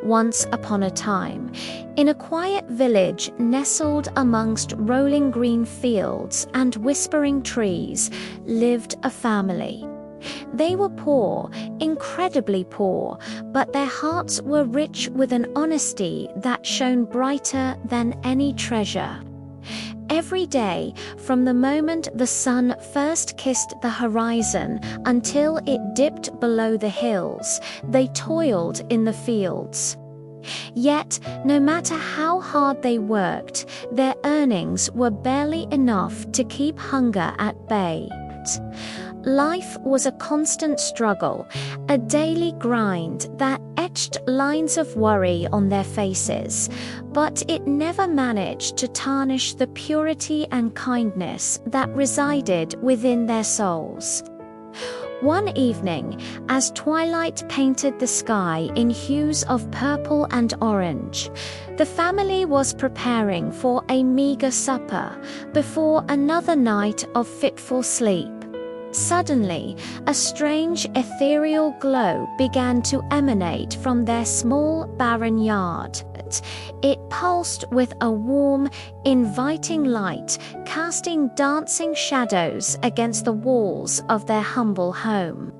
Once upon a time, in a quiet village nestled amongst rolling green fields and whispering trees, lived a family. They were poor, incredibly poor, but their hearts were rich with an honesty that shone brighter than any treasure. Every day, from the moment the sun first kissed the horizon until it dipped below the hills, they toiled in the fields. Yet, no matter how hard they worked, their earnings were barely enough to keep hunger at bay. Life was a constant struggle, a daily grind that etched lines of worry on their faces, but it never managed to tarnish the purity and kindness that resided within their souls. One evening, as twilight painted the sky in hues of purple and orange, the family was preparing for a meager supper before another night of fitful sleep. Suddenly, a strange ethereal glow began to emanate from their small, barren yard. It pulsed with a warm, inviting light, casting dancing shadows against the walls of their humble home.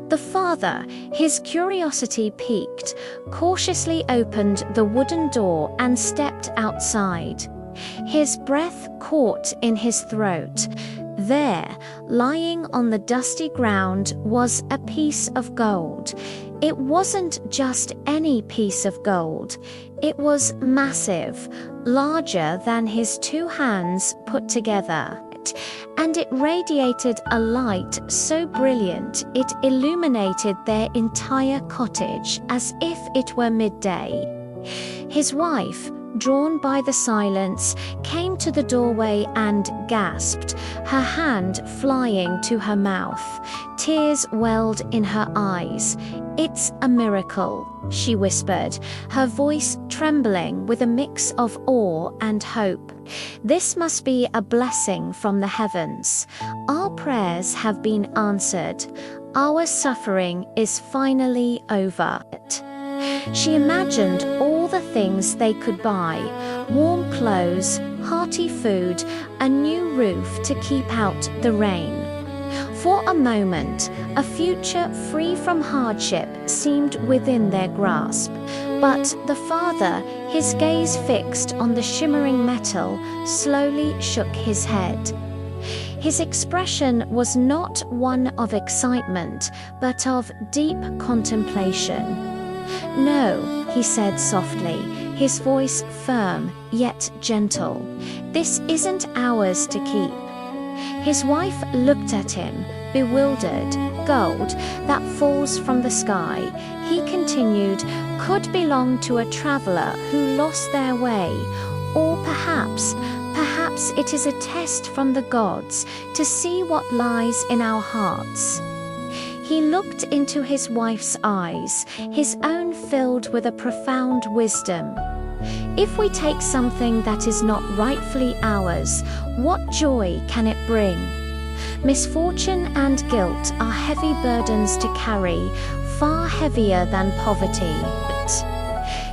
The father, his curiosity piqued, cautiously opened the wooden door and stepped outside. His breath caught in his throat. There, lying on the dusty ground, was a piece of gold. It wasn't just any piece of gold. It was massive, larger than his two hands put together. And it radiated a light so brilliant it illuminated their entire cottage as if it were midday. His wife, drawn by the silence, came to the doorway and gasped, her hand flying to her mouth. Tears welled in her eyes. "It's a miracle," she whispered, her voice trembling with a mix of awe and hope. "This must be a blessing from the heavens. Our prayers have been answered. Our suffering is finally over." She imagined all the things they could buy: warm clothes, hearty food, a new roof to keep out the rain. For a moment, a future free from hardship seemed within their grasp. But the father, his gaze fixed on the shimmering metal, slowly shook his head. His expression was not one of excitement, but of deep contemplation. "No," he said softly, his voice firm yet gentle. "This isn't ours to keep." His wife looked at him, bewildered. "Gold that falls from the sky," he continued, "could belong to a traveler who lost their way. Or perhaps it is a test from the gods to see what lies in our hearts." He looked into his wife's eyes, his own filled with a profound wisdom. "If we take something that is not rightfully ours, what joy can it bring? Misfortune and guilt are heavy burdens to carry, far heavier than poverty."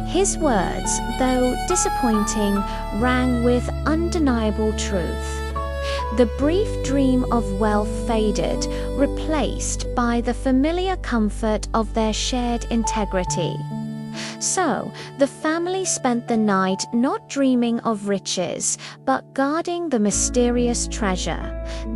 His words, though disappointing, rang with undeniable truth. The brief dream of wealth faded, replaced by the familiar comfort of their shared integrity. So, the family spent the night not dreaming of riches, but guarding the mysterious treasure,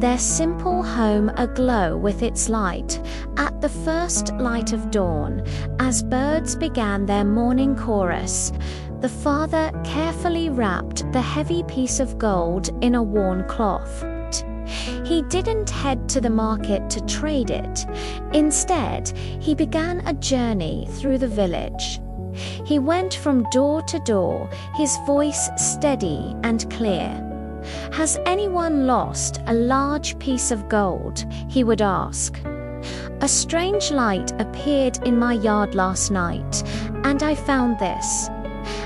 their simple home aglow with its light. At the first light of dawn, as birds began their morning chorus, the father carefully wrapped the heavy piece of gold in a worn cloth. He didn't head to the market to trade it. Instead, he began a journey through the village. He went from door to door, his voice steady and clear. "Has anyone lost a large piece of gold?" he would ask. "A strange light appeared in my yard last night, and I found this."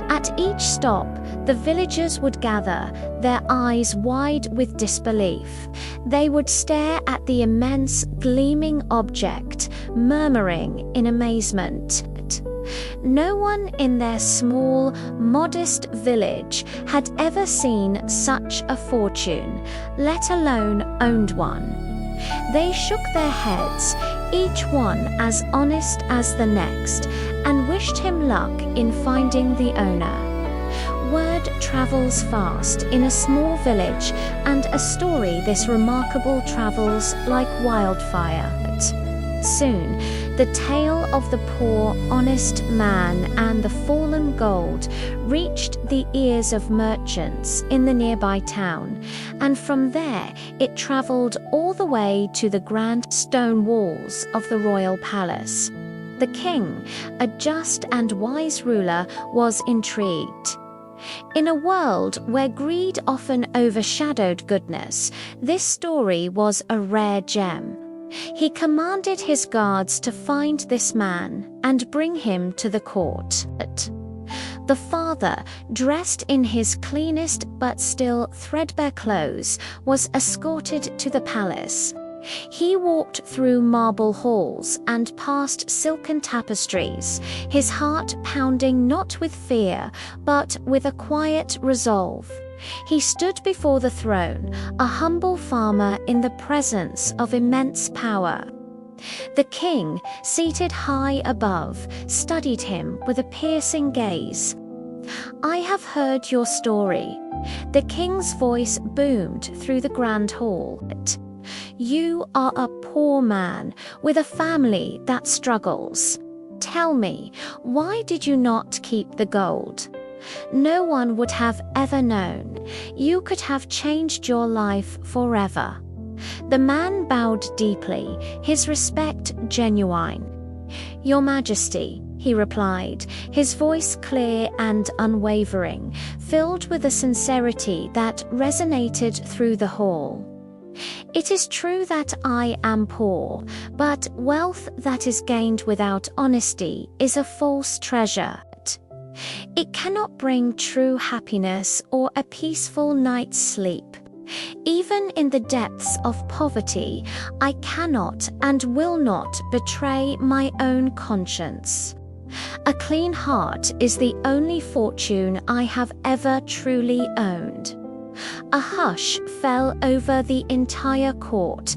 At each stop, the villagers would gather, their eyes wide with disbelief. They would stare at the immense, gleaming object, murmuring in amazement. No one in their small, modest village had ever seen such a fortune, let alone owned one. They shook their heads, each one as honest as the next, and wished him luck in finding the owner. Word travels fast in a small village, and a story this remarkable travels like wildfire. Soon, the tale of the poor, honest man and the fallen gold reached the ears of merchants in the nearby town, and from there it traveled all the way to the grand stone walls of the royal palace. The king, a just and wise ruler, was intrigued. In a world where greed often overshadowed goodness, this story was a rare gem. He commanded his guards to find this man and bring him to the court. The father, dressed in his cleanest but still threadbare clothes, was escorted to the palace. He walked through marble halls and past silken tapestries, his heart pounding not with fear, but with a quiet resolve. He stood before the throne, a humble farmer in the presence of immense power. The king, seated high above, studied him with a piercing gaze. "I have heard your story." The king's voice boomed through the grand hall. "You are a poor man with a family that struggles. Tell me, why did you not keep the gold? No one would have ever known. You could have changed your life forever." The man bowed deeply, his respect genuine. "Your Majesty," he replied, his voice clear and unwavering, filled with a sincerity that resonated through the hall. "It is true that I am poor, but wealth that is gained without honesty is a false treasure. It cannot bring true happiness or a peaceful night's sleep. Even in the depths of poverty, I cannot and will not betray my own conscience. A clean heart is the only fortune I have ever truly owned." A hush fell over the entire court.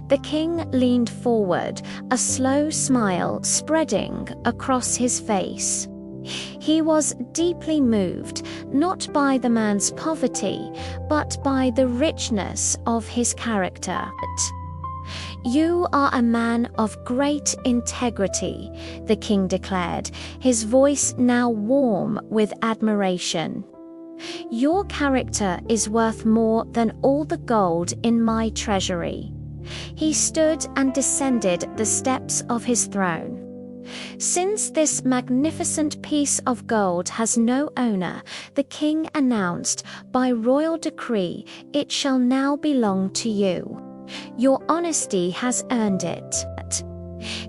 The king leaned forward, a slow smile spreading across his face. He was deeply moved, not by the man's poverty, but by the richness of his character. "You are a man of great integrity," the king declared, his voice now warm with admiration. "Your character is worth more than all the gold in my treasury." He stood and descended the steps of his throne. "Since this magnificent piece of gold has no owner," the king announced, "by royal decree, it shall now belong to you. Your honesty has earned it."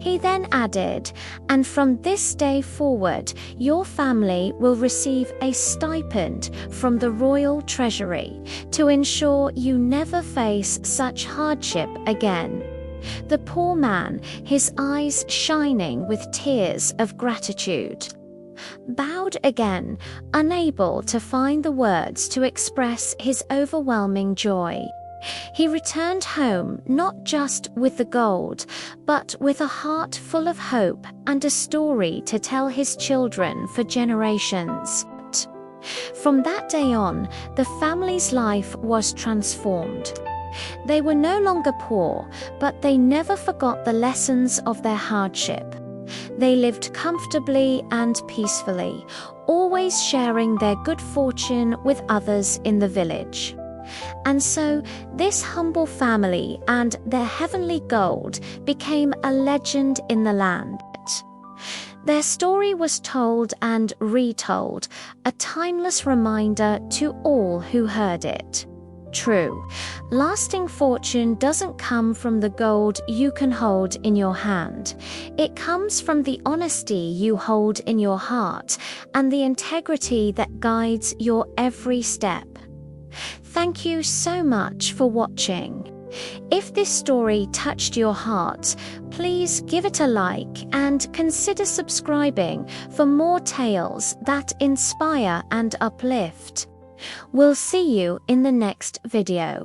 He then added, "And from this day forward, your family will receive a stipend from the royal treasury to ensure you never face such hardship again." The poor man, his eyes shining with tears of gratitude, bowed again, unable to find the words to express his overwhelming joy. He returned home not just with the gold, but with a heart full of hope and a story to tell his children for generations. From that day on, the family's life was transformed. They were no longer poor, but they never forgot the lessons of their hardship. They lived comfortably and peacefully, always sharing their good fortune with others in the village. And so, this humble family and their heavenly gold became a legend in the land. Their story was told and retold, a timeless reminder to all who heard it. True, lasting fortune doesn't come from the gold you can hold in your hand. It comes from the honesty you hold in your heart and the integrity that guides your every step. Thank you so much for watching. If this story touched your heart, please give it a like and consider subscribing for more tales that inspire and uplift. We'll see you in the next video.